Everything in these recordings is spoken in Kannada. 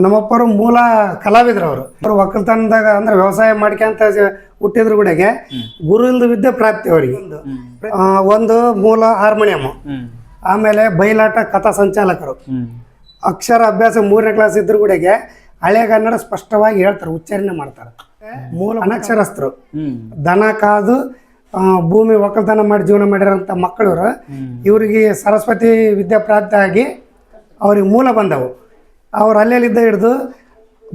ನಮ್ಮಪ್ಪರು ಮೂಲ ಕಲಾವಿದ್ರು ಅವರು ಒಕ್ಕಲ್ತನದಾಗ ಅಂದ್ರೆ ವ್ಯವಸಾಯ ಮಾಡ್ಕೊಂತ ಹುಟ್ಟಿದ್ರು ಕೂಡಗೆ ಗುರು ಇಲ್ದ ವಿದ್ಯೆ ಪ್ರಾಪ್ತಿ ಅವರಿಗೆ ಒಂದು ಮೂಲ ಹಾರ್ಮೋನಿಯಂ, ಆಮೇಲೆ ಬಯಲಾಟ ಕಥಾ ಸಂಚಾಲಕರು, ಅಕ್ಷರ ಅಭ್ಯಾಸ 3ನೇ ಕ್ಲಾಸ್ ಇದ್ರು ಕೂಡಗೆ ಹಳೆ ಕನ್ನಡ ಸ್ಪಷ್ಟವಾಗಿ ಹೇಳ್ತಾರೆ, ಉಚ್ಚಾರಣೆ ಮಾಡ್ತಾರೆ. ಮೂಲ ಅನಕ್ಷರಸ್ಥರು, ದನ ಕಾದು ಭೂಮಿ ಒಕ್ಕಲ್ತನ ಮಾಡಿ ಜೀವನ ಮಾಡಿರೋಂಥ ಮಕ್ಕಳು ಇವರಿಗೆ ಸರಸ್ವತಿ ವಿದ್ಯಾಪ್ರಾಪ್ತಿ ಆಗಿ ಅವ್ರಿಗೆ ಮೂಲ ಬಂದವು. ಅವ್ರು ಅಲ್ಲೆಲ್ಲಿದ್ದ ಹಿಡ್ದು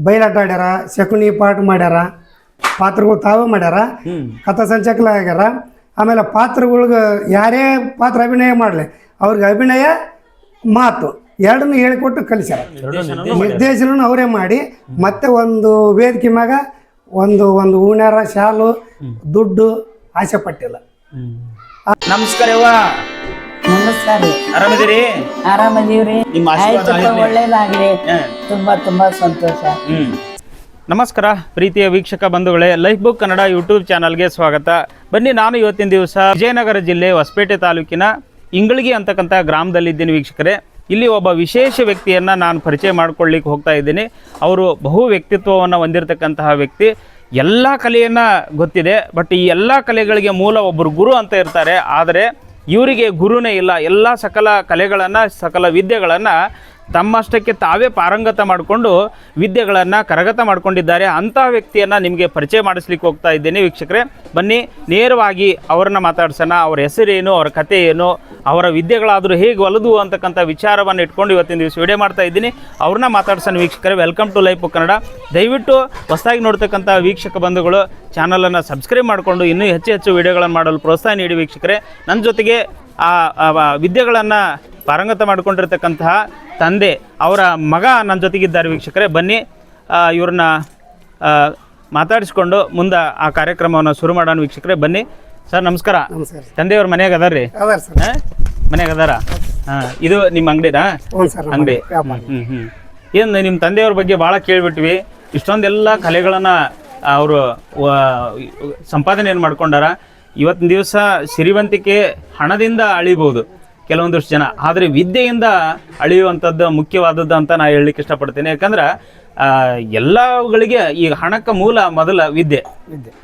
ಬಯಲಾಟ ಆಡ್ಯಾರ, ಶಕುನಿ ಪಾಠ ಮಾಡ್ಯಾರ, ಪಾತ್ರಗಳು ತಾವೇ ಮಾಡ್ಯಾರ, ಕಥಾ ಸಂಚಾಲಕ ಆಗ್ಯಾರ. ಆಮೇಲೆ ಪಾತ್ರಗಳ್ಗೆ ಯಾರೇ ಪಾತ್ರ ಅಭಿನಯ ಮಾಡಲಿ ಅವ್ರಿಗೆ ಅಭಿನಯ ಮಾತು ಎರಡನ್ನೂ ಹೇಳಿಕೊಟ್ಟು ಕಲಿಸ್ಯಾರ. ನಿರ್ದೇಶನ ಅವರೇ ಮಾಡಿ ಮತ್ತೆ ಒಂದು ವೇದಿಕೆ ಮ್ಯಾಗ ಒಂದು ಹೂಣ್ಯಾರ ಶಾಲು ದುಡ್ಡು ಆಸೆ ಪಟ್ಟಿಲ್ಲ. ನಮಸ್ಕಾರ. ನಮಸ್ಕಾರ. ಆರಾಮದಿರಿ? ಆರಾಮದೀವ್ರಿ. ಒಳ್ಳೇದಾಗ್ಲಿ. ತುಂಬಾ ಸಂತೋಷ. ನಮಸ್ಕಾರ ಪ್ರೀತಿಯ ವೀಕ್ಷಕ ಬಂಧುಗಳೇ, ಲೈಫ್ ಬುಕ್ ಕನ್ನಡ ಯೂಟ್ಯೂಬ್ ಚಾನಲ್ಗೆ ಸ್ವಾಗತ. ಬನ್ನಿ, ನಾನು ಇವತ್ತಿನ ದಿವಸ ವಿಜಯನಗರ ಜಿಲ್ಲೆ ಹೊಸಪೇಟೆ ತಾಲೂಕಿನ ಇಂಗಳಗಿ ಅಂತಕ್ಕಂಥ ಗ್ರಾಮದಲ್ಲಿದ್ದೀನಿ ವೀಕ್ಷಕರೇ. ಇಲ್ಲಿ ಒಬ್ಬ ವಿಶೇಷ ವ್ಯಕ್ತಿಯನ್ನು ನಾನು ಪರಿಚಯ ಮಾಡ್ಕೊಳ್ಳಿಕ್ಕೆ ಹೋಗ್ತಾ ಇದ್ದೀನಿ. ಅವರು ಬಹು ವ್ಯಕ್ತಿತ್ವವನ್ನು ಹೊಂದಿರತಕ್ಕಂತಹ ವ್ಯಕ್ತಿ. ಎಲ್ಲ ಕಲೆಯನ್ನು ಗೊತ್ತಿದೆ, ಬಟ್ ಈ ಎಲ್ಲ ಕಲೆಗಳಿಗೆ ಮೂಲ ಒಬ್ಬರು ಗುರು ಅಂತ ಇರ್ತಾರೆ. ಆದರೆ ಇವರಿಗೆ ಗುರುನೇ ಇಲ್ಲ. ಎಲ್ಲ ಸಕಲ ಕಲೆಗಳನ್ನು, ಸಕಲ ವಿದ್ಯೆಗಳನ್ನು ತಮ್ಮಷ್ಟಕ್ಕೆ ತಾವೇ ಪಾರಂಗತ ಮಾಡಿಕೊಂಡು ವಿದ್ಯೆಗಳನ್ನು ಕರಗತ ಮಾಡಿಕೊಂಡಿದ್ದಾರೆ. ಅಂತಹ ವ್ಯಕ್ತಿಯನ್ನು ನಿಮಗೆ ಪರಿಚಯ ಮಾಡಿಸ್ಲಿಕ್ಕೆ ಹೋಗ್ತಾ ಇದ್ದೇನೆ ವೀಕ್ಷಕರೇ. ಬನ್ನಿ, ನೇರವಾಗಿ ಅವರನ್ನು ಮಾತಾಡ್ಸೋಣ. ಅವರ ಹೆಸರೇನು, ಅವರ ಕಥೆ ಏನು, ಅವರ ವಿದ್ಯೆಗಳಾದರೂ ಹೇಗೆ ಒಲದು ಅಂತಕ್ಕಂಥ ವಿಚಾರವನ್ನು ಇಟ್ಕೊಂಡು ಇವತ್ತಿನ ದಿವಸ ವಿಡಿಯೋ ಮಾಡ್ತಾ ಇದ್ದೀನಿ. ಅವ್ರನ್ನ ಮಾತಾಡ್ಸೋಣ ವೀಕ್ಷಕರೇ. Welcome to life book Kannada. ದಯವಿಟ್ಟು ಹೊಸದಾಗಿ ನೋಡ್ತಕ್ಕಂಥ ವೀಕ್ಷಕ ಬಂಧುಗಳು ಚಾನಲನ್ನು ಸಬ್ಸ್ಕ್ರೈಬ್ ಮಾಡಿಕೊಂಡು ಇನ್ನೂ ಹೆಚ್ಚು ವಿಡಿಯೋಗಳನ್ನು ಮಾಡಲು ಪ್ರೋತ್ಸಾಹ ನೀಡಿ ವೀಕ್ಷಕರೇ. ನನ್ನ ಜೊತೆಗೆ ಆ ವಿದ್ಯೆಗಳನ್ನು ಪಾರಂಗತ ಮಾಡಿಕೊಂಡಿರ್ತಕ್ಕಂತಹ ತಂದೆ, ಅವರ ಮಗ ನನ್ನ ಜೊತೆಗಿದ್ದಾರೆ ವೀಕ್ಷಕರೇ. ಬನ್ನಿ, ಇವ್ರನ್ನ ಮಾತಾಡಿಸ್ಕೊಂಡು ಮುಂದೆ ಆ ಕಾರ್ಯಕ್ರಮವನ್ನು ಶುರು ಮಾಡೋಣ ವೀಕ್ಷಕರೇ. ಬನ್ನಿ ಸರ್, ನಮಸ್ಕಾರ. ತಂದೆಯವ್ರ ಮನೆಯಾಗ ಅದಾರ ರೀ? ಮನೆಯಾಗ ಅದಾರ? ಇದು ನಿಮ್ಮ ಅಂಗಡಿನಾ? ಅಂಗಡಿ. ಏನು ನಿಮ್ಮ ತಂದೆಯವ್ರ ಬಗ್ಗೆ ಭಾಳ ಕೇಳಿಬಿಟ್ವಿ. ಇಷ್ಟೊಂದೆಲ್ಲ ಕಲೆಗಳನ್ನು ಅವರು ಸಂಪಾದನೆಯನ್ನು ಮಾಡ್ಕೊಂಡಾರ. ಇವತ್ತಿನ ದಿವಸ ಸಿರಿವಂತಿಕೆ ಹಣದಿಂದ ಅಳಿಬೋದು ಕೆಲವೊಂದಷ್ಟು ಜನ, ಆದರೆ ವಿದ್ಯೆಯಿಂದ ಅಳಿಯುವಂಥದ್ದು ಮುಖ್ಯವಾದದ್ದು ಅಂತ ನಾನು ಹೇಳಲಿಕ್ಕೆ ಇಷ್ಟಪಡ್ತೇನೆ. ಯಾಕಂದ್ರೆ ಎಲ್ಲಗಳಿಗೆ ಈಗ ಹಣಕ್ಕೆ ಮೂಲ ಮೊದಲ ವಿದ್ಯೆ,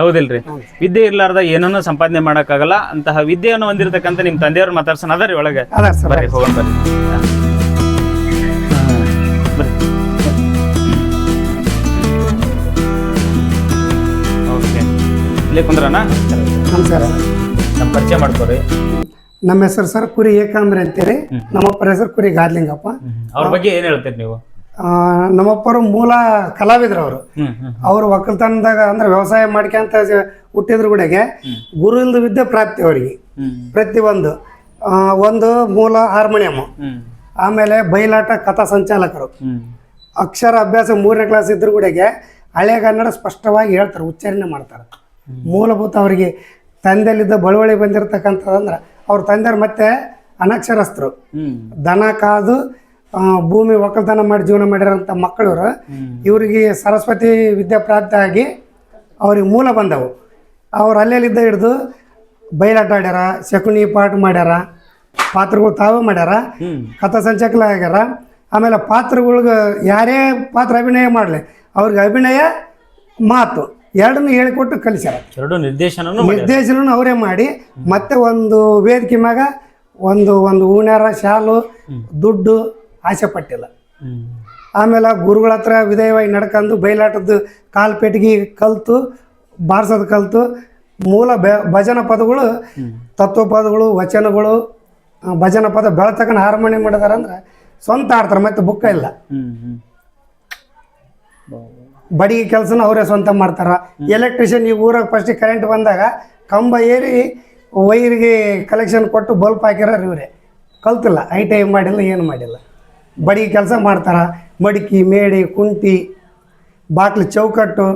ಹೌದಿಲ್ರಿ? ವಿದ್ಯೆ ಇರ್ಲಾರ್ದ ಏನನ್ನೂ ಸಂಪಾದನೆ ಮಾಡೋಕ್ಕಾಗಲ್ಲ. ಅಂತಹ ವಿದ್ಯೆಯನ್ನು ಹೊಂದಿರತಕ್ಕಂಥ ನಿಮ್ಮ ತಂದೆಯವ್ರು ಮಾತಾಡ್ಸೋಣ ಅದರಿ ಒಳಗೆ. ಬರ್ರಿ, ಹೋಗೋಣ ಬರ್ರಿ. ಓಕೆ, ಇಲ್ಲೇ ಕುಂದ್ರಣ್ಣ. ನಮಸ್ಕಾರ. ನಮ್ಮ ಪರಿಚಯ ಮಾಡ್ಕೊರಿ. ನಮ್ಮ ಹೆಸರು ಸರ್ ಕುರಿ ಏಕಾಂಬ್ರಿ ಅಂತೇಳಿ. ನಮ್ಮಪ್ಪರ ಹೆಸರು ಕುರಿ ಗಾರ್ಲಿಂಗಪ್ಪ. ಅವ್ರ ಬಗ್ಗೆ ಏನ್ ಹೇಳ್ತೀರಿ ನೀವು? ನಮ್ಮಪ್ಪರು ಮೂಲ ಕಲಾವಿದ್ರು ಅವರು ಒಕ್ಕಲ್ತನದಾಗ ಅಂದ್ರೆ ವ್ಯವಸಾಯ ಮಾಡ್ಕೊಂತ ಹುಟ್ಟಿದ್ರು ಕೂಡಗೆ ಗುರು ಇಲ್ದ ವಿದ್ಯೆ ಪ್ರಾಪ್ತಿ ಅವರಿಗೆ ಪ್ರತಿಯೊಂದು. ಒಂದು ಮೂಲ ಹಾರ್ಮೋನಿಯಂ, ಆಮೇಲೆ ಬಯಲಾಟ ಕಥಾ ಸಂಚಾಲಕರು, ಅಕ್ಷರ ಅಭ್ಯಾಸ 3ನೇ ಕ್ಲಾಸ್ ಇದ್ರು ಕೂಡಗೆ ಹಳೆ ಕನ್ನಡ ಸ್ಪಷ್ಟವಾಗಿ ಹೇಳ್ತಾರೆ, ಉಚ್ಚಾರಣೆ ಮಾಡ್ತಾರೆ. ಮೂಲಭೂತ ಅವರಿಗೆ ತಂದೆಯಲ್ಲಿದ್ದ ಬಳುವಳಿ ಬಂದಿರತಕ್ಕಂಥದ್ದಂದ್ರೆ ಅವ್ರ ತಂದೆಯವ್ರು ಮತ್ತೆ ಅನಕ್ಷರಸ್ಥರು, ದನ ಕಾದು ಭೂಮಿ ಒಕ್ಕಲ್ತನ ಮಾಡಿ ಜೀವನ ಮಾಡಿರೋಂಥ ಮಕ್ಕಳು ಇವರಿಗೆ ಸರಸ್ವತಿ ವಿದ್ಯಾಪ್ರಾಪ್ತಿ ಆಗಿ ಅವ್ರಿಗೆ ಮೂಲ ಬಂದವು. ಅವ್ರು ಅಲ್ಲೆಲ್ಲಿದ್ದ ಹಿಡ್ದು ಬಯಲಾಟ ಆಡ್ಯಾರ, ಶಕುನಿ ಪಾಠ ಮಾಡ್ಯಾರ, ಪಾತ್ರಗಳು ತಾವೇ ಮಾಡ್ಯಾರ, ಕಥಾ ಸಂಚಾಲಕ ಆಗ್ಯಾರ. ಆಮೇಲೆ ಪಾತ್ರಗಳ್ಗೆ ಯಾರೇ ಪಾತ್ರ ಅಭಿನಯ ಮಾಡಲಿ ಅವ್ರಿಗೆ ಅಭಿನಯ ಮಾತು ಎರಡನ್ನೂ ಹೇಳಿಕೊಟ್ಟು ಕಲಿಸ್ಯಾರ. ನಿರ್ದೇಶನ ಅವರೇ ಮಾಡಿ ಮತ್ತೆ ಒಂದು ವೇದಿಕೆ ಮ್ಯಾಗ ಒಂದು ಹೂಣ್ಯಾರ ಶಾಲು ದುಡ್ಡು ಆಸೆ ಪಟ್ಟಿಲ್ಲ. ಆಮೇಲೆ ಗುರುಗಳ ಹತ್ರ ವಿಧೇಯವಾಗಿ ನಡ್ಕೊಂಡು ಬಯಲಾಟದ್ದು ಕಾಲ್ಪೇಟಿಗೆ ಕಲ್ತು ಬಾರಿಸೋದು ಕಲ್ತು ಮೂಲ ಭಜನ ಪದಗಳು, ತತ್ವ ಪದಗಳು, ವಚನಗಳು, ಭಜನ ಪದ ಬೆಳತಕ್ಕನ ಹಾರ್ಮೋನಿಯಂ ಮಾಡಿದಾರ ಅಂದ್ರೆ ಸ್ವಂತ ಆಡ್ತಾರೆ, ಮತ್ತೆ ಬುಕ್ಕ ಇಲ್ಲ. ಬಡಿಗೆ ಕೆಲಸನ ಅವರೇ ಸ್ವಂತ ಮಾಡ್ತಾರ. ಎಲೆಕ್ಟ್ರಿಷಿಯನ್ ಈ ಊರಾಗ ಫಸ್ಟ್ ಕರೆಂಟ್ ಬಂದಾಗ ಕಂಬ ಏರಿ ವೈರಿಗೆ ಕಲೆಕ್ಷನ್ ಕೊಟ್ಟು ಬಲ್ಪ್ ಹಾಕಿರೋ ಇವರೇ. ಕಲ್ತಿಲ್ಲ, ITI ಮಾಡಿಲ್ಲ, ಏನು ಮಾಡಿಲ್ಲ. ಬಡಿಗೆ ಕೆಲಸ ಮಾಡ್ತಾರ. ಮಡಿಕೆ, ಮೇಡಿ, ಕುಂಟಿ, ಬಾಕ್ಲು ಚೌಕಟ್ಟು,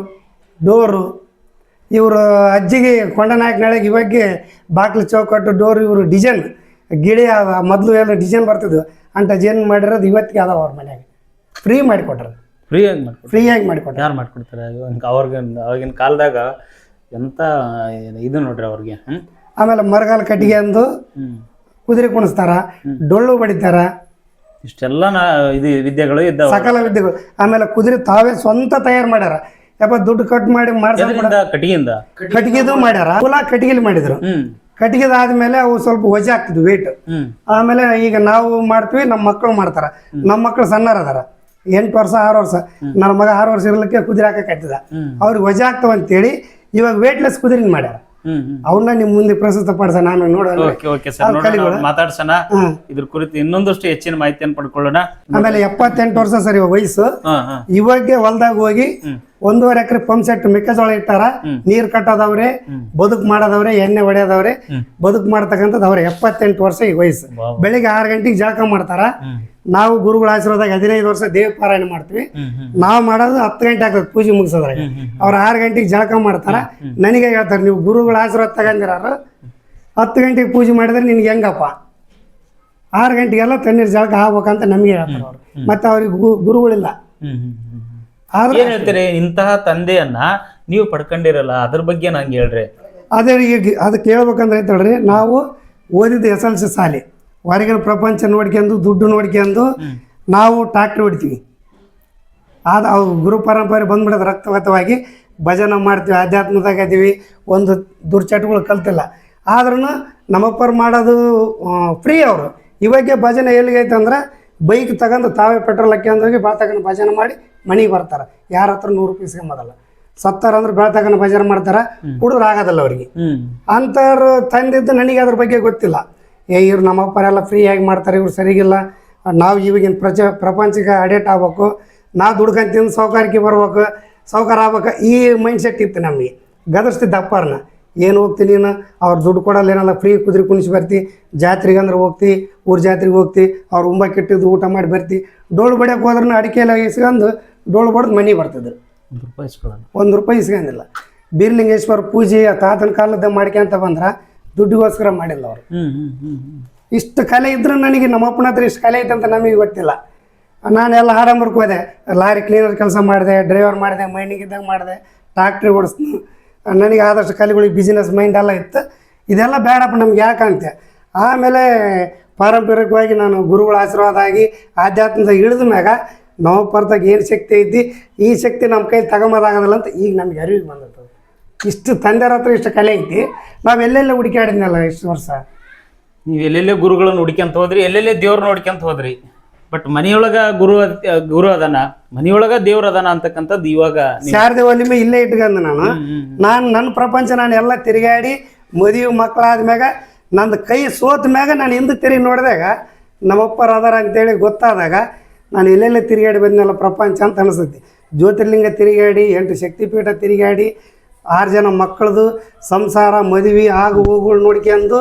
ಡೋರು. ಇವರು ಅಜ್ಜಿಗೆ ಕೊಂಡನಾಯಕನೊಳಗೆ ಇವಾಗೆ ಬಾಕ್ಲು ಚೌಕಟ್ಟು, ಡೋರು ಇವರು ಡಿಸೈನ್ ಗಿಳಿ ಮೊದಲು ಎಲ್ಲ ಡಿಸೈನ್ ಬರ್ತಿದ್ವು ಅಂತ ಡಿಸೈನ್ ಮಾಡಿರೋದು ಇವತ್ತಿಗೆ ಅದಾವ ಅವ್ರ ಮನ್ಯಾಗ. ಫ್ರೀ ಮಾಡಿಕೊಟ್ರ. ಫ್ರೀಯಾಗಿ ಮಾಡಿಕೊಟ್ಟ. ಯಾರು ಮಾಡ್ಕೊಡ್ತಾರೆ? ಅವಾಗಿನ ಕಾಲದಾಗ ಎಂತ ಇದು ನೋಡ್ರಿ ಅವ್ರಿಗೆ. ಆಮೇಲೆ ಮರಗಾಲ ಕಟ್ಟಿಗೆ ಅಂದು ಕುದುರೆ ಕುಣಿಸ್ತಾರ, ಡೊಳ್ಳು ಬಡಿತಾರ, ಇಷ್ಟೆಲ್ಲ ಇದು ವಿದ್ಯೆಗಳು ಇದ್ದಾವ. ಸಕಲ ವಿದ್ಯೆಗಳು. ಆಮೇಲೆ ಕುದುರೆ ತಾವೇ ಸ್ವಂತ ತಯಾರು ಮಾಡ್ಯಾರ. ಯಪ್ಪ ದುಡ್ಡು ಕಟ್ ಮಾಡಿ ಕಟ್ಟಿಗೆಯಿಂದ ಕಟ್ಟಿಗೆದು ಮಾಡ್ಯಾರ. ಕುಲ ಕಟ್ಟಿಗೆಲಿ ಮಾಡಿದ್ರು. ಕಟ್ಟಿಗೆದಾದ್ಮೇಲೆ ಅವು ಸ್ವಲ್ಪ ವಜೆ ಆಗ್ತಿದ್ವು ವೇಟ್. ಆಮೇಲೆ ಈಗ ನಾವು ಮಾಡ್ತೀವಿ, ನಮ್ಮ ಮಕ್ಕಳು ಮಾಡ್ತಾರ. ನಮ್ಮ ಮಕ್ಕಳು ಸಣ್ಣರ ಅದಾರ, 8 ವರ್ಷ 6 ವರ್ಷ. ನನ್ನ ಮಗ 6 ವರ್ಷ ಇರ್ಲಿಕ್ಕೆ ಕುದುರೆ ಹಾಕಕ್ಕಾಯ್ತದ. ಅವ್ರಿಗೆ ವಜೆ ಆಗ್ತಾವ ಅಂತೇಳಿ ಇವಾಗ ವೇಟ್ಲೆಸ್ ಕುದುರೆ ಮಾಡ್ಯಾರ. ಅವನ್ನ ನಿಮ್ ಮುಂದೆ ಪ್ರಸ್ತುತ ಪಡಿಸ ನಾನು ಮಾತಾಡ್ಸೋಣ. ಇದ್ರ ಕುರಿತು ಇನ್ನೊಂದಷ್ಟು ಹೆಚ್ಚಿನ ಮಾಹಿತಿಯನ್ನು ಪಡ್ಕೊಳ್ಳೋಣ. ಆಮೇಲೆ 78 ವರ್ಷ ಸರ್ ಇವಾಗ ವಯಸ್ಸು. ಇವಾಗ ಹೊಲ್ದಾಗ ಹೋಗಿ 1.5 ಎಕರೆ ಪಂಪ್ ಸೆಟ್ ಮೆಕ್ಕೆಜೋಳ ಇಟ್ಟಾರ. ನೀರ್ ಕಟ್ಟೋದವ್ರೆ, ಬದುಕು ಮಾಡೋದವ್ರೆ, ಎಣ್ಣೆ ಹೊಡೆಯೋದವ್ರೆ, ಬದುಕು ಮಾಡ್ತಕ್ಕಂಥದ್ದು ಅವ್ರೆ. 78 ವರ್ಷ ಈಗ ವಯಸ್ಸು. ಬೆಳಿಗ್ಗೆ 6 ಗಂಟೆಗೆ ಜಳಕ ಮಾಡ್ತಾರ. ನಾವು ಗುರುಗಳ ಆಶೀರ್ವಾದಾಗ 15 ವರ್ಷ ದೇವ ಪಾರಾಯಣ ಮಾಡ್ತೀವಿ. ನಾವು ಮಾಡೋದು 10 ಗಂಟೆ ಆಗ್ತದೆ ಪೂಜೆ ಮುಗಿಸೋದ್ರಾಗ. ಅವ್ರು 6 ಗಂಟೆಗೆ ಜಳಕ ಮಾಡ್ತಾರ. ನನಗೆ ಹೇಳ್ತಾರೆ, ನೀವು ಗುರುಗಳ ಆಶೀರ್ವಾದ ತಗೊಂಡಿರಾರು 10 ಗಂಟೆಗೆ ಪೂಜೆ ಮಾಡಿದ್ರೆ ನಿನ್ಗೆ ಹೆಂಗಪ್ಪ, 6 ಗಂಟೆಗೆಲ್ಲ ತಣ್ಣೀರು ಜಳಕ ಆಗ್ಬೇಕಂತ ನಮಗೆ ಹೇಳ್ತಾರೆ ಅವ್ರು. ಮತ್ತೆ ಅವ್ರಿಗೆ ಗುರುಗಳಿಲ್ಲ. ಏನ್ ಹೇಳ್ತೀರಿ, ಇಂತಹ ತಂದೆಯನ್ನ ನೀವು ಪಡ್ಕೊಂಡಿರಲ್ಲ, ಅದ್ರ ಬಗ್ಗೆ ನಂಗೆ ಹೇಳ್ರಿ. ಅದೇ ಈಗ ಅದಕ್ಕೆ ಹೇಳ್ಬೇಕಂದ್ರೆ ಐತಲ್ರಿ, ನಾವು ಓದಿದ್ದು SLC ಶಾಲೆ. ಹೊರಗಿನ ಪ್ರಪಂಚ ನೋಡ್ಕೊಂಡು ದುಡ್ಡು ನೋಡ್ಕೊಂಡು ನಾವು ಟ್ಯಾಕ್ಟ್ರಿ ಹೊಡಿತೀವಿ. ಅವ್ರು ಗುರು ಪರಂಪರೆ ಬಂದ್ಬಿಡೋದು. ರಕ್ತಗತವಾಗಿ ಭಜನೆ ಮಾಡ್ತೀವಿ, ಆಧ್ಯಾತ್ಮದಾಗ ಇದೀವಿ, ಒಂದು ದುರ್ಚಟಗಳು ಕಲ್ತಿಲ್ಲ. ಆದ್ರೂ ನಮ್ಮಪ್ಪರು ಮಾಡೋದು ಫ್ರೀ. ಅವರು ಇವಾಗ ಭಜನೆ ಎಲ್ಲಿಗೈತೆ ಅಂದ್ರೆ ಬೈಕ್ ತಗೊಂಡು ತಾವೇ ಪೆಟ್ರೋಲ್ ಹಾಕ್ಯಂದೋಗಿ ಬೆಳ್ತಕ್ಕನ ಭಜನೆ ಮಾಡಿ ಮನೆಗೆ ಬರ್ತಾರೆ. ಯಾರ ಹತ್ರ 100 ರೂಪಾಯಿ ಇಸ್ಕೊಂಬೋದಲ್ಲ. ಸತ್ತಾರ ಅಂದ್ರೆ ಬೆಳ್ತಕ್ಕನ ಭಜನೆ ಮಾಡ್ತಾರ. ಕುಡಿದ್ರೆ ಆಗೋದಲ್ಲ ಅವ್ರಿಗೆ. ಅಂಥವ್ರು ತಂದಿದ್ದು ನನಗೆ ಅದ್ರ ಬಗ್ಗೆ ಗೊತ್ತಿಲ್ಲ. ಇವ್ರು ನಮ್ಮಪ್ಪರೆಲ್ಲ ಫ್ರೀಯಾಗಿ ಮಾಡ್ತಾರೆ, ಇವ್ರು ಸರಿಗಿಲ್ಲ, ನಾವು ಇವಾಗಿನ ಪ್ರಪಂಚಕ್ಕೆ ಅಡೇಟ್ ಆಗ್ಬೇಕು, ನಾವು ದುಡ್ಕೊಂತಿಂದು ಸೌಕಾರಕ್ಕೆ ಬರ್ಬೇಕು, ಸೌಕಾರ ಆಗ್ಬೇಕು, ಈ ಮೈಂಡ್ ಸೆಟ್ ಇತ್ತು ನಮಗೆ. ಗದರ್ಸ್ತಿದ್ದ ಅಪ್ಪಾರನ್ನ. ಏನು ಹೋಗ್ತೀನಿ ನೀನು, ಅವ್ರು ದುಡ್ಡು ಕೊಡಲ್ಲ, ಏನಲ್ಲ, ಫ್ರೀ ಕುದುರೆ ಕುಣಿಸಿ ಬರ್ತಿ, ಜಾತ್ರೆಗೆ ಅಂದ್ರೆ ಹೋಗ್ತಿ, ಊರ ಜಾತ್ರೆಗೆ ಹೋಗ್ತಿ, ಅವ್ರು ಉಂಬ ಕೆಟ್ಟಿದ್ದು ಊಟ ಮಾಡಿ ಬರ್ತಿ. ಡೋಳು ಬಡಿಯೋಕೆ ಹೋದ್ರೂ ಅಡಿಕೆ ಎಲ್ಲ ಇಸ್ಕೊಂಡು ಡೋಳು ಬಡ್ದು ಮನೆಗೆ ಬರ್ತಿದ್ರು. 1 ರೂಪಾಯಿ ಇಸ್ಕೊಂಡಿಲ್ಲ. ಬೀರ್ಲಿಂಗೇಶ್ವರ ಪೂಜೆ ತಾತನ ಕಾಲದ ಮಾಡ್ಕೊಂತ ಬಂದ್ರೆ ದುಡ್ಡಿಗೋಸ್ಕರ ಮಾಡಿಲ್ಲ ಅವರು. ಇಷ್ಟು ಕಲೆ ಇದ್ರೂ ನನಗೆ ನಮ್ಮಪ್ಪನ ಹತ್ರ ಇಷ್ಟು ಕಲೆ ಐತೆ ಅಂತ ನಮಗೆ ಗೊತ್ತಿಲ್ಲ. ನಾನೆಲ್ಲ ಆಡಂಬರಕ್ಕೆ ಹೋದೆ, ಲಾರಿ ಕ್ಲೀನರ್ ಕೆಲಸ ಮಾಡಿದೆ, ಡ್ರೈವರ್ ಮಾಡಿದೆ, ಮೈನಿಂಗ್ ಇದ್ದಾಗ ಮಾಡಿದೆ, ಟ್ರಾಕ್ಟ್ರಿ ಓಡಿಸ್ತೀನಿ. ನನಗೆ ಆದಷ್ಟು ಕಲೆಗಳಿಗೆ ಬಿಸ್ನೆಸ್ ಮೈಂಡ್ ಎಲ್ಲ ಇತ್ತು. ಇದೆಲ್ಲ ಬೇಡಪ್ಪ ನಮ್ಗೆ ಯಾಕಂತೆ. ಆಮೇಲೆ ಪಾರಂಪರಿಕವಾಗಿ ನಾನು ಗುರುಗಳ ಆಶೀರ್ವಾದ ಆಗಿ ಆಧ್ಯಾತ್ಮದಾಗ ಇಳಿದ ಮ್ಯಾಗ ನಮ್ಮಪ್ಪರ್ದಾಗ ಏನು ಶಕ್ತಿ ಐತಿ, ಈ ಶಕ್ತಿ ನಮ್ಮ ಕೈ ತಗೊಂಬೋದಾಗೋದಿಲ್ಲ ಅಂತ ಈಗ ನಮ್ಗೆ ಅರಿವಿಗೆ ಬಂದಿತ್ತು. ಇಷ್ಟು ತಂದೆರ ಹತ್ರ ಇಷ್ಟು ಕಲೆ ಐತಿ, ನಾವು ಎಲ್ಲೆಲ್ಲ ಹುಡುಕಾಡಿದ್ನಲ್ಲ ಇಷ್ಟು ವರ್ಷ. ನೀವು ಎಲ್ಲೆಲ್ಲೇ ಗುರುಗಳನ್ನ ಹುಡ್ಕ್ಯಂತ ಹೋದ್ರಿ, ಎಲ್ಲೆಲ್ಲೇ ದೇವ್ರ ನೋಡ್ಕ್ಯಂತ ಹೋದ್ರಿ. ಬಟ್ ಮನೆಯೊಳಗ ಗುರು ಅದಾನ, ಮನೆಯೊಳಗ ದೇವ್ರ ಅದಾನ ಅಂತಕ್ಕಂಥದ್ದು ಇವಾಗ ಶಾರದೆ ಒಲಿಮೆ ಇಲ್ಲೇ ಇಟ್ಕಂದು ನಾನು ನನ್ನ ಪ್ರಪಂಚ ನಾನು ಎಲ್ಲ ತಿರುಗಾಡಿ ಮದುವೆ ಮಕ್ಕಳಾದ್ಮ್ಯಾಗ ನಂದು ಕೈ ಸೋತ ಮ್ಯಾಗ ನಾನು ಹಿಂದೆ ತಿರುಗಿ ನೋಡಿದಾಗ ನಮ್ಮಪ್ಪರ ಅದಾರ ಅಂತೇಳಿ ಗೊತ್ತಾದಾಗ ನಾನು ಎಲ್ಲೆಲ್ಲೇ ತಿರುಗಾಡಿ ಬಂದೆಲ್ಲ ಪ್ರಪಂಚ ಅಂತ ಅನಿಸ್ತೈತಿ. ಜ್ಯೋತಿರ್ಲಿಂಗ ತಿರುಗಾಡಿ, 8 ಶಕ್ತಿಪೀಠ ತಿರುಗಾಡಿ, 6 ಜನ ಮಕ್ಕಳದು ಸಂಸಾರ ಮದುವೆ ಆಗು ಹೋಗುಗಳು ನೋಡ್ಕೊಂಡು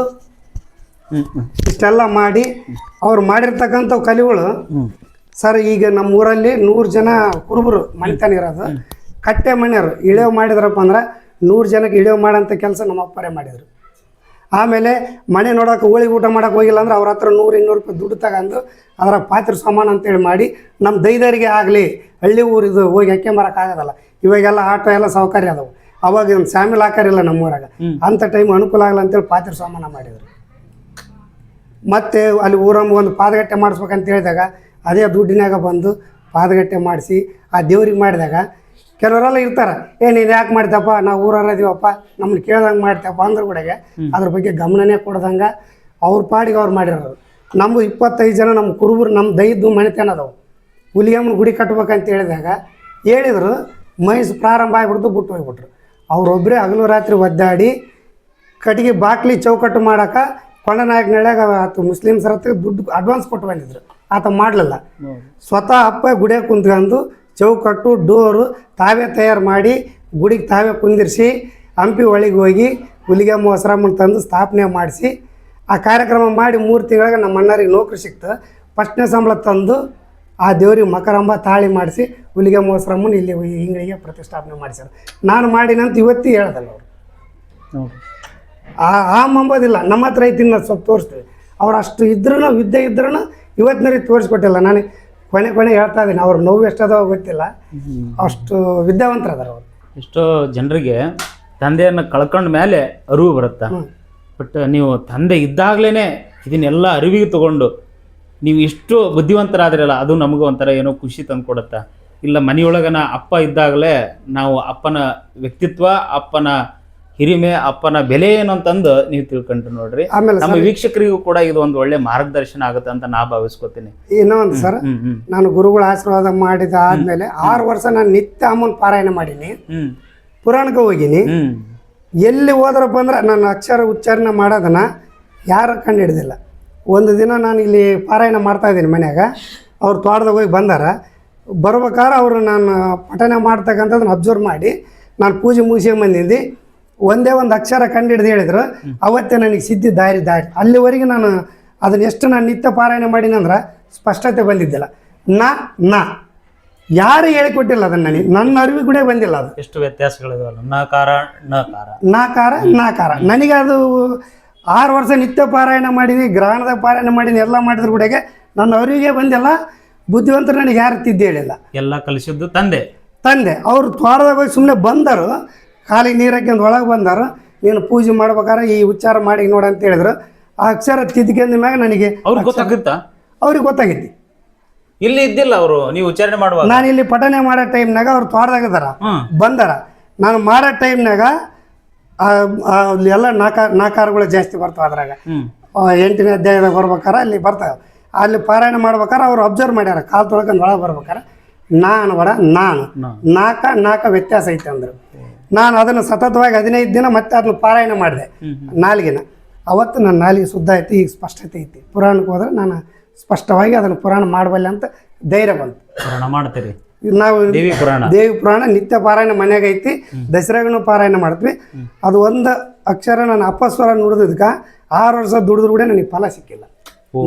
ಇಷ್ಟೆಲ್ಲ ಮಾಡಿ ಅವ್ರು ಮಾಡಿರ್ತಕ್ಕಂಥ ಕಲೆಗಳು ಸರ್. ಈಗ ನಮ್ಮ ಊರಲ್ಲಿ 100 ಜನ ಕುರುಬರು ಮನೆತನ ಇರೋದು, ಕಟ್ಟೆ ಮನೆಯವರು ಇಳೇವು ಮಾಡಿದ್ರಪ್ಪ ಅಂದ್ರೆ 100 ಜನಕ್ಕೆ ಇಳೇವು ಮಾಡೋಂಥ ಕೆಲಸ ನಮ್ಮ ಅಪ್ಪರೇ ಮಾಡಿದರು. ಆಮೇಲೆ ಮನೆ ನೋಡೋಕೆ ಹೋಳಿಗೆ ಊಟ ಮಾಡೋಕೆ ಹೋಗಿಲ್ಲ ಅಂದ್ರೆ ಅವ್ರ ಹತ್ರ 100-200 ರೂಪಾಯಿ ದುಡ್ಡು ತಗೊಂಡು ಅದರ ಪಾತ್ರೆ ಸಾಮಾನು ಅಂತೇಳಿ ಮಾಡಿ ನಮ್ಮ ದೈದರಿಗೆ ಆಗಲಿ, ಹಳ್ಳಿ ಊರಿದು ಹೋಗಿ ಹಾಕ್ಯಂಬರೋಕ್ಕಾಗೋದಲ್ಲ. ಇವಾಗೆಲ್ಲ ಆಟೋ ಎಲ್ಲ ಸೌಕರ್ಯ ಅದಾವೆ. ಅವಾಗ ಒಂದು ಶಾಮಿಲ್ ಹಾಕಾರಿಲ್ಲ ನಮ್ಮೂರಾಗ. ಅಂಥ ಟೈಮ್ ಅನುಕೂಲ ಆಗಲ್ಲ ಅಂತೇಳಿ ಪಾತ್ರೆ ಸಾಮಾನು ಮಾಡಿದರು. ಮತ್ತು ಅಲ್ಲಿ ಊರಮ್ಮ ಒಂದು ಪಾದಗಟ್ಟೆ ಮಾಡಿಸ್ಬೇಕಂತ ಹೇಳಿದಾಗ ಅದೇ ದುಡ್ಡಿನಾಗ ಬಂದು ಪಾದಗಟ್ಟೆ ಮಾಡಿಸಿ ಆ ದೇವ್ರಿಗೆ ಮಾಡಿದಾಗ ಕೆಲವರೆಲ್ಲ ಇರ್ತಾರೆ, ನೀನು ಯಾಕೆ ಮಾಡ್ತಪ್ಪ, ನಾವು ಊರಲ್ಲ ಇದೀವಪ್ಪ, ನಮ್ಮನ್ನು ಕೇಳ್ದಂಗೆ ಮಾಡ್ತೇವಪ್ಪ ಅಂದ್ರೆ ಕೂಡ ಅದ್ರ ಬಗ್ಗೆ ಗಮನನೇ ಕೊಡ್ದಂಗೆ ಅವ್ರ ಪಾಡಿಗೆ ಅವ್ರು ಮಾಡಿರೋರು. ನಮ್ಮದು 25 ಜನ ನಮ್ಮ ಕುರುಬರು, ನಮ್ಮ ದೈದ್ದು ಮನೆತನ ಅದಾವು. ಹುಲಿಯಮ್ಮನ ಗುಡಿ ಕಟ್ಬೇಕಂತ ಹೇಳಿದಾಗ ಹೇಳಿದ್ರು, ಮೈಸು ಪ್ರಾರಂಭ ಆಗಿಬಿಡ್ತು, ಬಿಟ್ಟು ಹೋಗ್ಬಿಟ್ರು. ಅವರೊಬ್ಬರೇ ಹಗಲು ರಾತ್ರಿ ಒದ್ದಾಡಿ ಕಟ್ಟಿಗೆ ಬಾಕ್ಲಿ ಚೌಕಟ್ಟು ಮಾಡೋಕೆ ಕೊಂಡನಾಯಕನಳ್ಯಾಗ ಆತ ಮುಸ್ಲಿಮ್ಸರ ಹತ್ರ ದುಡ್ಡು ಅಡ್ವಾನ್ಸ್ ಕೊಟ್ಟು ಬಂದಿದ್ರು. ಆತ ಮಾಡಲಿಲ್ಲ. ಸ್ವತಃ ಅಪ್ಪ ಗುಡಿಯಾಗ ಕುಂತ್ಕೊಂಡು ಚೌಕಟ್ಟು ಡೋರು ತಾವೇ ತಯಾರು ಮಾಡಿ ಗುಡಿಗೆ ತಾವೇ ಕುಂದಿರಿಸಿ ಹಂಪಿ ಒಳಗೆ ಹೋಗಿ ಹುಲಿಗೆಮ್ಮ ಹೊಸರಮ್ಮನ ತಂದು ಸ್ಥಾಪನೆ ಮಾಡಿಸಿ ಆ ಕಾರ್ಯಕ್ರಮ ಮಾಡಿ 3 ತಿಂಗಳಿಗೆ ನಮ್ಮ ಅಣ್ಣರಿಗೆ ನೌಕರಿ ಸಿಕ್ತು. ಫಸ್ಟ್ನೇ ಸಂಬಳ ತಂದು ಆ ದೇವ್ರಿಗೆ ಮಕರಂಬ ತಾಳಿ ಮಾಡಿಸಿ ಹುಲಿಗೆಮ್ಮ ಹೊಸರಮ್ಮನ ಇಲ್ಲಿ ಹಿಂಗಳಿಗೆ ಪ್ರತಿಷ್ಠಾಪನೆ ಮಾಡಿಸ್ಯಾರ. ನಾನು ಮಾಡಿನಂತ ಇವತ್ತಿಗೆ ಹೇಳ್ದಲ್ಲ ಅವರು. ಆ ಮಂಬೋದಿಲ್ಲ, ನಮ್ಮ ಹತ್ರ ಐತಿ, ಸ್ವಲ್ಪ ತೋರಿಸ್ತೀವಿ. ಅವ್ರು ಅಷ್ಟು ಇದ್ರೂ ವಿದ್ಯೆ ಇದ್ರೂ ಇವತ್ತಿನವ್ರಿಗೆ ತೋರಿಸ್ಕೊಟ್ಟಿಲ್ಲ. ನಾನು ಕೊನೆ ಹೇಳ್ತಾ ಇದ್ದೀನಿ, ಅವ್ರ ನೋವು ಎಷ್ಟದಾವ ಗೊತ್ತಿಲ್ಲ, ಅಷ್ಟು ವಿದ್ಯಾವಂತರ ಅದಾರ ಅವರು. ಎಷ್ಟೋ ಜನರಿಗೆ ತಂದೆಯನ್ನು ಕಳ್ಕೊಂಡ ಮೇಲೆ ಅರಿವು ಬರುತ್ತಾ. ಬಟ್ ನೀವು ತಂದೆ ಇದ್ದಾಗಲೇ ಇದನ್ನೆಲ್ಲ ಅರಿವಿಗೆ ತಗೊಂಡು ನೀವು ಇಷ್ಟು ಬುದ್ಧಿವಂತರಾದ್ರಲ್ಲ ಅದು ನಮಗೂ ಒಂಥರ ಏನೋ ಖುಷಿ ತಂದು ಕೊಡುತ್ತಾ. ಇಲ್ಲ ಮನೆಯೊಳಗನ ಅಪ್ಪ ಇದ್ದಾಗಲೇ ನಾವು ಅಪ್ಪನ ವ್ಯಕ್ತಿತ್ವ, ಅಪ್ಪನ ಹಿರಿಮೆ, ಅಪ್ಪನ ಬೆಲೆ ಏನು ಅಂತಂದು ನೀವು ತಿಳ್ಕೊಂಡ್ರಿ ನೋಡ್ರಿ. ಆಮೇಲೆ ನಮ್ಮ ವೀಕ್ಷಕರಿಗೂ ಕೂಡ ಇದು ಒಂದು ಒಳ್ಳೆ ಮಾರ್ಗದರ್ಶನ ಆಗುತ್ತೆ ಅಂತ ನಾ ಭಾವಿಸ್ಕೊತೀನಿ. ಇನ್ನೊಂದು ಸರ್, ನಾನು ಗುರುಗಳ ಆಶೀರ್ವಾದ ಮಾಡಿದ ಆದ್ಮೇಲೆ 6 ವರ್ಷ ನಾನು ನಿತ್ಯ ಅಮ್ಮನ ಪಾರಾಯಣ ಮಾಡೀನಿ, ಪುರಾಣಕ್ಕೆ ಹೋಗಿನಿ. ಎಲ್ಲಿ ಹೋದ್ರಪ್ಪ ಅಂದ್ರೆ ನನ್ನ ಅಕ್ಷರ ಉಚ್ಚಾರಣೆ ಮಾಡೋದನ್ನ ಯಾರು ಕಂಡು ಹಿಡ್ದಿಲ್ಲ. ಒಂದು ದಿನ ನಾನು ಇಲ್ಲಿ ಪಾರಾಯಣ ಮಾಡ್ತಾ ಇದ್ದೀನಿ ಮನ್ಯಾಗ, ಅವ್ರು ತೋಟದಾಗ ಹೋಗಿ ಬಂದಾರ. ಬರ್ಬೇಕಾದ್ರೆ ಅವರು ನಾನು ಪಠನೆ ಮಾಡ್ತಕ್ಕಂಥದ್ದನ್ನ ಅಬ್ಸರ್ವ್ ಮಾಡಿ ನಾನು ಪೂಜೆ ಮುಗಿಸಿ ಬಂದಿದ್ದೆ. ಒಂದೇ ಒಂದು ಅಕ್ಷರ ಕಂಡು ಹಿಡ್ದು ಹೇಳಿದ್ರು, ಅವತ್ತೇ ನನಗೆ ಸಿದ್ಧಿ ದಾರಿ. ಅಲ್ಲಿವರೆಗೆ ನಾನು ಅದನ್ನ ಎಷ್ಟು ನಾನು ನಿತ್ಯ ಪಾರಾಯಣ ಮಾಡೀನಂದ್ರೆ ಸ್ಪಷ್ಟತೆ ಬಂದಿದ್ದಿಲ್ಲ. ನಾ ಯಾರು ಹೇಳಿಕೊಟ್ಟಿಲ್ಲ ಅದನ್ನು, ನನಗೆ ನನ್ನ ಅರಿವು ಕೂಡ ಬಂದಿಲ್ಲ. ಅದು ಎಷ್ಟು ವ್ಯತ್ಯಾಸಗಳಿದಾವಲ್ಲ, ನಕಾರ ನಾಕಾರ ನನಗೆ ಅದು 6 ವರ್ಷ ನಿತ್ಯ ಪಾರಾಯಣ ಮಾಡೀನಿ, ಗ್ರಹಣದಾಗ ಪಾರಾಯಣ ಮಾಡೀನಿ, ಎಲ್ಲ ಮಾಡಿದ್ರು ಕೂಡ ನನ್ನ ಅರಿವಿಗೆ ಬಂದಿಲ್ಲ. ಬುದ್ಧಿವಂತರು ನನಗೆ ಯಾರು ತಿದ್ದಿ ಹೇಳಿಲ್ಲ. ಎಲ್ಲ ಕಲಿಸಿದ್ದು ತಂದೆ. ಅವ್ರು ತೋಟದಾಗ ಹೋಗಿ ಸುಮ್ಮನೆ ಬಂದರು, ಕಾಲಿಗೆ ನೀರು ಹಾಕ್ಯಂದು ಒಳಗೆ ಬಂದರು. ನೀನು ಪೂಜೆ ಮಾಡ್ಬೇಕಾದ್ರೆ ಈ ಉಚ್ಚಾರ ಮಾಡಿ ನೋಡ ಅಂತ ಹೇಳಿದ್ರು. ಆ ಅಕ್ಷರ ತಿದ್ಕೊಂಡ ಮ್ಯಾಗ ನನಗೆ ಅವ್ರಿಗೆ ಗೊತ್ತಾಗುತ್ತಾ? ಅವ್ರಿಗೆ ಗೊತ್ತಾಗೈತಿ. ಇಲ್ಲಿ ಇದ್ದಿಲ್ಲ ಅವರು, ನೀವು ಉಚ್ಚಾರಣೆ ಮಾಡುವಾಗ. ನಾನು ಇಲ್ಲಿ ಪಠನೆ ಮಾಡೋ ಟೈಮ್ನಾಗ ಅವ್ರು ತೋಟದಾಗ ಇದಾರ, ಬಂದಾರ. ನಾನು ಮಾಡೋ ಟೈಮ್ನಾಗ ಎಲ್ಲ ನಾಕಾರಗಳು ಜಾಸ್ತಿ ಬರ್ತಾವ. ಅದ್ರಾಗ 8ನೇ ಅಧ್ಯಾಯದಾಗ ಬರ್ಬೇಕಾರೆ ಅಲ್ಲಿ ಬರ್ತಾವೆ. ಅಲ್ಲಿ ಪಾರಾಯಣ ಮಾಡ್ಬೇಕಾರೆ ಅವ್ರು ಅಬ್ಸರ್ವ್ ಮಾಡ್ಯಾರ, ಕಾಲು ತೊಳ್ಕೊಂಡು ಒಳಗೆ ಬರ್ಬೇಕಾರೆ ನಾಕ ವ್ಯತ್ಯಾಸ ಐತೆ ಅಂದರು. ನಾನು ಅದನ್ನು ಸತತವಾಗಿ 15 ದಿನ ಮತ್ತೆ ಅದನ್ನ ಪಾರಾಯಣ ಮಾಡಿದೆ ನಾಲಿಗೆನ. ಅವತ್ತು ನನ್ನ ನಾಲಿಗೆ ಶುದ್ಧ ಐತಿ, ಈಗ ಸ್ಪಷ್ಟತೆ ಐತಿ. ಪುರಾಣಕ್ಕೆ ಹೋದ್ರೆ ನಾನು ಸ್ಪಷ್ಟವಾಗಿ ಅದನ್ನು ಪುರಾಣ ಮಾಡಬಲ್ಲೆ ಅಂತ ಧೈರ್ಯ ಬಂತು. ಪುರಾಣ ಮಾಡ್ತೀರಿ ನಾವು? ದೇವಿ ಪುರಾಣ ನಿತ್ಯ ಪಾರಾಯಣ ಮನೆಯಾಗ ಐತಿ, ದಸರಾಗೂ ಪಾರಾಯಣ ಮಾಡ್ತೀವಿ. ಅದು ಒಂದು ಅಕ್ಷರ ನಾನು ಅಪಸ್ವರ ನುಡಿದಕ್ಕೆ 6 ವರ್ಷ ದುಡಿದ್ರು ಕೂಡ ನನಗೆ ಫಲ ಸಿಕ್ಕಿಲ್ಲ.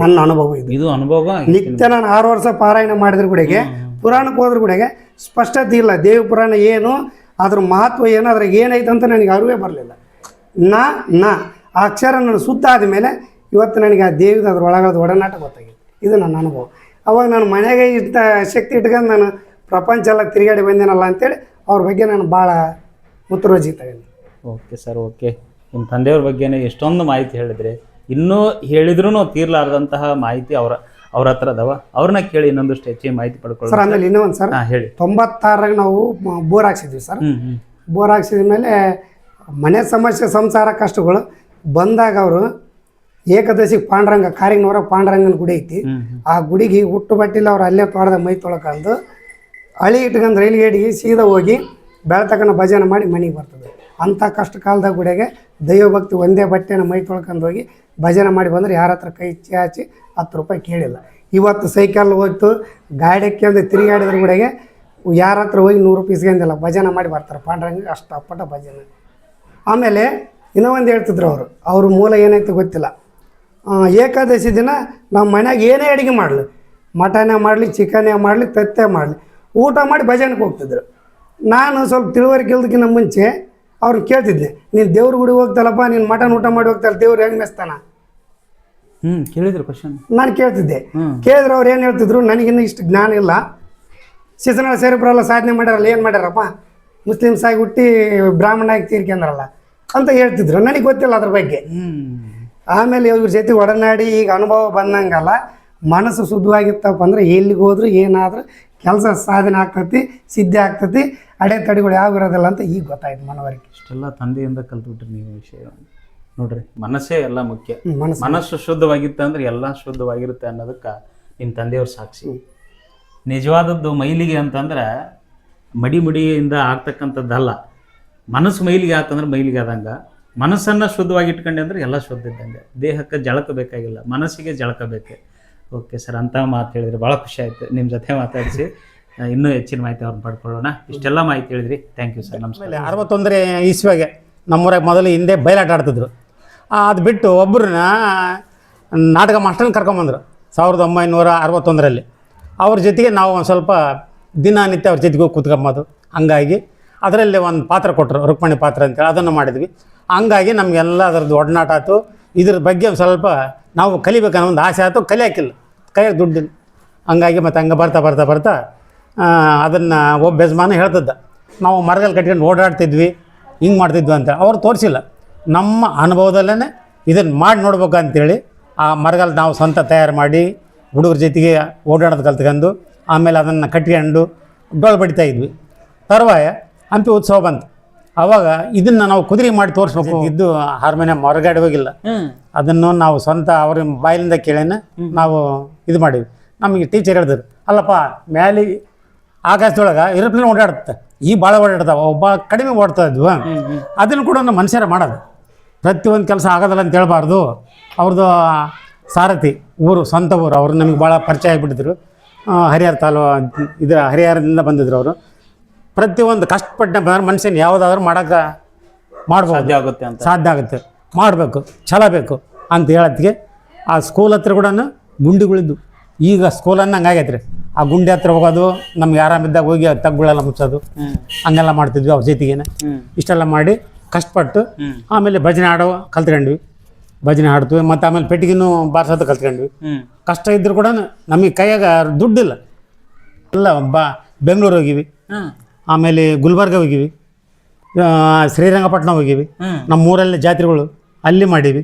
ನನ್ನ ಅನುಭವ ಇದು ಅನುಭವ. ನಿತ್ಯ ನಾನು 6 ವರ್ಷ ಪಾರಾಯಣ ಮಾಡಿದ್ರ ಕೂಡ ಪುರಾಣಕ್ಕೆ ಹೋದ್ರ ಕೂಡ ಸ್ಪಷ್ಟತೆ ಇಲ್ಲ. ದೇವಿ ಪುರಾಣ ಏನು, ಅದ್ರ ಮಹತ್ವ ಏನು, ಅದ್ರಾಗ ಏನೈತೆ ಅಂತ ನನಗೆ ಅರಿವೇ ಬರಲಿಲ್ಲ. ಆ ಅಕ್ಷರ ನಾನು ಶುದ್ಧ ಆದಮೇಲೆ ಇವತ್ತು ನನಗೆ ಆ ದೇವಿದ ಅದ್ರ ಒಳಗದ ಒಡನಾಟ ಗೊತ್ತಾಗಿದೆ. ಇದು ನನ್ನ ಅನುಭವ. ಅವಾಗ ನಾನು ಮನೆಗೆ ಇಷ್ಟ ಶಕ್ತಿ ಇಟ್ಕೊಂಡು ನಾನು ಪ್ರಪಂಚ ಎಲ್ಲ ತಿರುಗಾಡಿ ಬಂದೇನಲ್ಲ ಅಂತೇಳಿ ಅವ್ರ ಬಗ್ಗೆ ನಾನು ಭಾಳ ಮುತುವರ್ಜಿ ತಗೊಂಡೆ. Okay sir, okay. ನಿಮ್ಮ ತಂದೆಯವ್ರ ಬಗ್ಗೆನೇ ಎಷ್ಟೊಂದು ಮಾಹಿತಿ ಹೇಳಿದ್ರಿ. ಇನ್ನೂ ಹೇಳಿದ್ರೂ ತೀರ್ಲಾರ್ದಂತಹ ಮಾಹಿತಿ ಅವ್ರ ಹತ್ರ ಅದಾವ. ಅವ್ರನ್ನ ಕೇಳಿ ಇನ್ನೊಂದಷ್ಟು ಹೆಚ್ಚಿನ ಮಾಹಿತಿ ಪಡ್ಕೊಳ್ಳಿ ಸರ್. ಆಮೇಲೆ ಇನ್ನೊಂದು ಸರ್, ಹೇಳಿ. 96ರಾಗ ನಾವು ಬೋರ್ ಹಾಕ್ಸಿದ್ವಿ ಸರ್. ಬೋರ್ ಹಾಕ್ಸಿದ ಮೇಲೆ ಮನೆ ಸಮಸ್ಯೆ, ಸಂಸಾರ ಕಷ್ಟಗಳು ಬಂದಾಗ ಅವರು ಏಕದಶಿಗೆ ಪಾಂಡುರಂಗ, ಕಾರಿನವರ ಪಾಂಡುರಂಗನ ಗುಡಿ ಐತಿ. ಆ ಗುಡಿಗೆ ಹುಟ್ಟು ಬಟ್ಟಿಲ್ಲ ಅವ್ರು ಅಲ್ಲೇ ತೋಟದ ಮೈ ತೊಳ್ಕೊಂಡು ಹಳಿ ಇಟ್ಕೊಂಡು ರೈಲ್ಗೆ ಗೇಡಿಗೆ ಸೀದಾ ಹೋಗಿ ಬೆಳ್ತಕ್ಕನ ಭಜನೆ ಮಾಡಿ ಮನೆಗೆ ಬರ್ತದೆ. ಅಂಥ ಕಷ್ಟ ಕಾಲದಾಗ ಗುಡಿಗೆ ದೈವಭಕ್ತಿ ಒಂದೇ ಬಟ್ಟೆನ ಮೈ ತೊಳ್ಕೊಂಡು ಹೋಗಿ ಭಜನೆ ಮಾಡಿ ಬಂದರೆ ಯಾರ ಹತ್ರ ಕೈ ಚಾಚಿ 10 ರೂಪಾಯಿ ಕೇಳಿಲ್ಲ. ಇವತ್ತು ಸೈಕಲ್ ಹೋಯ್ತು, ಗಾಡಿಕ್ಕೆ ಅಂದ್ರೆ ತಿರುಗಾಡಿದ್ರ ಗುಡಿಗೆ ಯಾರ ಹತ್ರ ಹೋಗಿ 100 ರೂಪಾಯಿ ಇಸ್ಕೊಂಡಿಲ್ಲ, ಭಜನೆ ಮಾಡಿ ಬರ್ತಾರೆ. ಪಾಂಡುರಂಗ ಅಷ್ಟು ಅಪ್ಪಟ ಭಜನೆ. ಆಮೇಲೆ ಇನ್ನೂ ಒಂದು ಹೇಳ್ತಿದ್ರು ಅವ್ರ ಮೂಲ ಏನೈತೆ ಗೊತ್ತಿಲ್ಲ. ಏಕಾದಶಿ ದಿನ ನಮ್ಮ ಮನ್ಯಾಗ ಏನೇ ಅಡುಗೆ ಮಾಡಲಿ, ಮಟನೇ ಮಾಡಲಿ, ಚಿಕನೇ ಮಾಡಲಿ, ತತ್ತೆ ಮಾಡಲಿ, ಊಟ ಮಾಡಿ ಭಜನೆಗೆ ಹೋಗ್ತಿದ್ರು. ನಾನು ಸ್ವಲ್ಪ ತಿಳುವಳಿಕೆ ಇಲ್ದಕ್ಕಿಂತ ಮುಂಚೆ ಅವ್ರನ್ನ ಕೇಳ್ತಿದ್ದೆ, ನೀನು ದೇವ್ರ ಗುಡಿಗೆ ಹೋಗ್ತಲ್ಲಪ್ಪ, ನೀನು ಮಟನ್ ಊಟ ಮಾಡಿ ಹೋಗ್ತಲ್ಲ, ದೇವ್ರು ಹೆಂಗೆ ಮೆಸ್ತಾನ? ಕೇಳಿದ್ರು ಕ್ವಶನ್. ನಾನು ಕೇಳ್ತಿದ್ದೆ. ಕೇಳಿದ್ರೆ ಅವ್ರು ಏನು ಹೇಳ್ತಿದ್ರು, ನನಗಿನ್ನೂ ಇಷ್ಟು ಜ್ಞಾನ ಇಲ್ಲ, ಶಿಶುನಾಳ ಸೇರಿಬ್ರಲ್ಲ ಸಾಧನೆ ಮಾಡ್ಯಾರಲ್ಲ, ಏನು ಮಾಡ್ಯಾರಪ್ಪ, ಮುಸ್ಲಿಮ್ಸ್ ಆಗಿ ಹುಟ್ಟಿ ಬ್ರಾಹ್ಮಣ ಆಗಿ ತೀರ್ಕೊಂಡ್ರಲ್ಲ ಅಂತ ಹೇಳ್ತಿದ್ರು. ನನಗೆ ಗೊತ್ತಿಲ್ಲ ಅದ್ರ ಬಗ್ಗೆ. ಆಮೇಲೆ ಇವ್ರ ಜೊತೆ ಒಡನಾಡಿ ಈಗ ಅನುಭವ ಬಂದಂಗಲ್ಲ, ಮನಸ್ಸು ಶುದ್ಧವಾಗಿತ್ತಪ್ಪ ಅಂದ್ರೆ ಎಲ್ಲಿಗೆ ಹೋದ್ರು ಏನಾದರೂ ಕೆಲಸ ಸಾಧನೆ ಆಗ್ತತಿ, ಸಿದ್ಧಿ ಆಗ್ತತಿ, ಅಡೆತಡೆಗಳು ಯಾವ ಇರೋದಿಲ್ಲ ಅಂತ ಈಗ ಗೊತ್ತಾಯ್ತು ಮನವರಿಕೆ. ಇಷ್ಟೆಲ್ಲ ತಂದೆಯಿಂದ ಕಲ್ತ್ಬಿಟ್ರಿ ನೀವು ವಿಷಯ ನೋಡ್ರಿ. ಮನಸ್ಸೇ ಎಲ್ಲ ಮುಖ್ಯ. ಮನಸ್ಸು ಶುದ್ಧವಾಗಿತ್ತು ಅಂದ್ರೆ ಎಲ್ಲ ಶುದ್ಧವಾಗಿರುತ್ತೆ ಅನ್ನೋದಕ್ಕೆ ನಿಮ್ಮ ತಂದೆಯವ್ರ ಸಾಕ್ಷಿ. ನಿಜವಾದದ್ದು ಮೈಲಿಗೆ ಅಂತಂದ್ರೆ ಮಡಿಯಿಂದ ಆಗ್ತಕ್ಕಂಥದ್ದಲ್ಲ. ಮನಸ್ಸು ಮೈಲಿಗೆ ಆತಂದ್ರೆ ಮೈಲಿಗೆ ಆದಂಗೆ, ಮನಸ್ಸನ್ನು ಶುದ್ಧವಾಗಿ ಇಟ್ಕೊಂಡೆ ಅಂದ್ರೆ ಎಲ್ಲ ಶುದ್ಧ ಇದ್ದಂಗೆ. ದೇಹಕ್ಕೆ ಜಳಕ ಬೇಕಾಗಿಲ್ಲ, ಮನಸ್ಸಿಗೆ ಜಳಕ ಬೇಕೆ. ಓಕೆ ಸರ್, ಅಂತ ಮಾತು ಹೇಳಿದ್ರಿ, ಭಾಳ ಖುಷಿ ಆಯಿತು ನಿಮ್ಮ ಜೊತೆ ಮಾತಾಡಿಸಿ. ಇನ್ನೂ ಹೆಚ್ಚಿನ ಮಾಹಿತಿ ಅವ್ರನ್ನ ಪಡ್ಕೊಳ್ಳೋಣ. ಇಷ್ಟೆಲ್ಲ ಮಾಹಿತಿ ಹೇಳಿದ್ರಿ, ಥ್ಯಾಂಕ್ ಯು ಸರ್. ನಮಸ್ಕಾರ. 61ನೇ ಇಸ್ವಿಗೆ ನಮ್ಮೂರಾಗ ಮೊದಲು ಹಿಂದೆ ಬಯಲಾಟ ಆಡ್ತಿದ್ರು. ಅದು ಬಿಟ್ಟು ಒಬ್ಬರನ್ನ ನಾಟಕ ಮಾಸ್ಟರ್ನ ಕರ್ಕೊಂಬಂದರು 1961ರಲ್ಲಿ. ಅವ್ರ ಜೊತೆಗೆ ನಾವು ಒಂದು ಸ್ವಲ್ಪ ದಿನನಿತ್ಯ ಅವ್ರ ಜೊತೆಗೆ ಹೋಗಿ ಕೂತ್ಕೊಂಬೋದು. ಹಂಗಾಗಿ ಅದರಲ್ಲಿ ಒಂದು ಪಾತ್ರ ಕೊಟ್ಟರು, ರುಕ್ಮಿಣಿ ಪಾತ್ರ ಅಂತೇಳಿ, ಅದನ್ನು ಮಾಡಿದ್ವಿ. ಹಂಗಾಗಿ ನಮಗೆಲ್ಲ ಅದರದ್ದು ಒಡನಾಟ ಆಯ್ತು. ಇದ್ರ ಬಗ್ಗೆ ಒಂದು ಸ್ವಲ್ಪ ನಾವು ಕಲಿಬೇಕನ್ನೋ ಒಂದು ಆಸೆ ಆಯಿತು. ಕಲಿಯೋಕ್ಕಿಲ್ಲ, ಕೈಯಾಗ ದುಡ್ಡಿಲ್ಲ. ಹಂಗಾಗಿ ಮತ್ತು ಹಂಗೆ ಬರ್ತಾ ಅದನ್ನು ಒಬ್ಬ ಯಜಮಾನ ಹೇಳ್ತಿದ್ದ, ನಾವು ಮರದಲ್ಲಿ ಕಟ್ಕೊಂಡು ಓಡಾಡ್ತಿದ್ವಿ, ಹಿಂಗೆ ಮಾಡ್ತಿದ್ವಿ ಅಂತ. ಅವ್ರು ತೋರಿಸಿಲ್ಲ, ನಮ್ಮ ಅನುಭವದಲ್ಲೇ ಇದನ್ನು ಮಾಡಿ ನೋಡ್ಬೇಕು ಅಂತೇಳಿ ಆ ಮರಗಲ್ಲಿ ನಾವು ಸ್ವಂತ ತಯಾರು ಮಾಡಿ ಹುಡುಗರ ಜೊತೆಗೆ ಓಡಾಡೋದು ಕಲ್ತ್ಕೊಂಡು ಆಮೇಲೆ ಅದನ್ನು ಕಟ್ಕೊಂಡು ಡೊಳ್ಳು ಬಡಿತಾ ಇದ್ವಿ. ತರುವಾಯ ಹಂಪಿ ಉತ್ಸವ ಬಂತು. ಆವಾಗ ಇದನ್ನು ನಾವು ಕುದುರೆ ಮಾಡಿ ತೋರಿಸ್ಬೇಕು ಇದ್ದು ಹಾರ್ಮೋನಿಯಂ ಹೊರಗಡೆ ಹೋಗಿಲ್ಲ. ಅದನ್ನು ನಾವು ಸ್ವಂತ ಅವ್ರ ಬಾಯಿಲಿಂದ ಕೇಳೇನ ನಾವು ಇದು ಮಾಡೀವಿ. ನಮಗೆ ಟೀಚರ್ ಹೇಳಿದ್ರು, ಅಲ್ಲಪ್ಪ ಮ್ಯಾಲೆ ಆಕಾಶದೊಳಗೆ ಏರೋಪ್ಲೇನ್ ಓಡಾಡುತ್ತೆ, ಈ ಭಾಳ ಓಡಾಡ್ತಾವೆ, ಒಬ್ಬ ಕಡಿಮೆ ಓಡ್ತಾ ಇದ್ವು. ಅದನ್ನು ಕೂಡ ನಮ್ಮ ಮನುಷ್ಯರ ಮಾಡೋದು. ಪ್ರತಿಯೊಂದು ಕೆಲಸ ಆಗೋದಲ್ಲ ಅಂತ ಹೇಳ್ಬಾರ್ದು. ಅವ್ರದ್ದು ಸಾರಥಿ ಊರು, ಸ್ವಂತ ಊರು, ಅವರು ನಮಗೆ ಭಾಳ ಪರಿಚಯ ಆಗಿಬಿಟ್ಟಿದ್ರು. ಹರಿಹರ ಹರಿಹರದಿಂದ ಬಂದಿದ್ರು ಅವರು. ಪ್ರತಿಯೊಂದು ಕಷ್ಟಪಟ್ಟ ಮನುಷ್ಯನ ಯಾವುದಾದ್ರೂ ಮಾಡೋಕ್ಕೆ ಮಾಡ್ಬೋದು, ಸಾಧ್ಯ ಆಗುತ್ತೆ, ಮಾಡಬೇಕು, ಛಲ ಬೇಕು ಅಂತ ಹೇಳತ್ತಿಗೆ ಆ ಸ್ಕೂಲ್ ಹತ್ರ ಕೂಡ ಗುಂಡಿಗಳಿದ್ದು. ಈಗ ಸ್ಕೂಲನ್ನು ಹಂಗಾಗೈತೆ ರೀ. ಆ ಗುಂಡಿ ಹತ್ರ ಹೋಗೋದು, ನಮ್ಗೆ ಆರಾಮಿದ್ದಾಗ ಹೋಗಿ ತಗ್ಗಳೆಲ್ಲ ಮುಚ್ಚೋದು, ಹಂಗೆಲ್ಲ ಮಾಡ್ತಿದ್ವಿ. ಅವ್ರ ಜೊತೆಗೇನೆ ಇಷ್ಟೆಲ್ಲ ಮಾಡಿ ಕಷ್ಟಪಟ್ಟು ಆಮೇಲೆ ಭಜನೆ ಹಾಡೋ ಕಲ್ತ್ಕೊಂಡ್ವಿ. ಭಜನೆ ಹಾಡ್ತೀವಿ. ಮತ್ತು ಆಮೇಲೆ ಪೆಟ್ಟಿಗೆನೂ ಬಾರಿಸೋದು ಕಲ್ತ್ಕೊಂಡ್ವಿ. ಕಷ್ಟ ಇದ್ದರೂ ಕೂಡ ನಮಗೆ ಕೈಯಾಗ ದುಡ್ಡಿಲ್ಲ. ಎಲ್ಲ ಬೆಂಗಳೂರು ಹೋಗಿವಿ, ಆಮೇಲೆ ಗುಲ್ಬರ್ಗ ಹೋಗಿವಿ, ಶ್ರೀರಂಗಪಟ್ಟಣ ಹೋಗಿವಿ. ನಮ್ಮ ಊರಲ್ಲಿ ಜಾತ್ರೆಗಳು ಅಲ್ಲಿ ಮಾಡೀವಿ.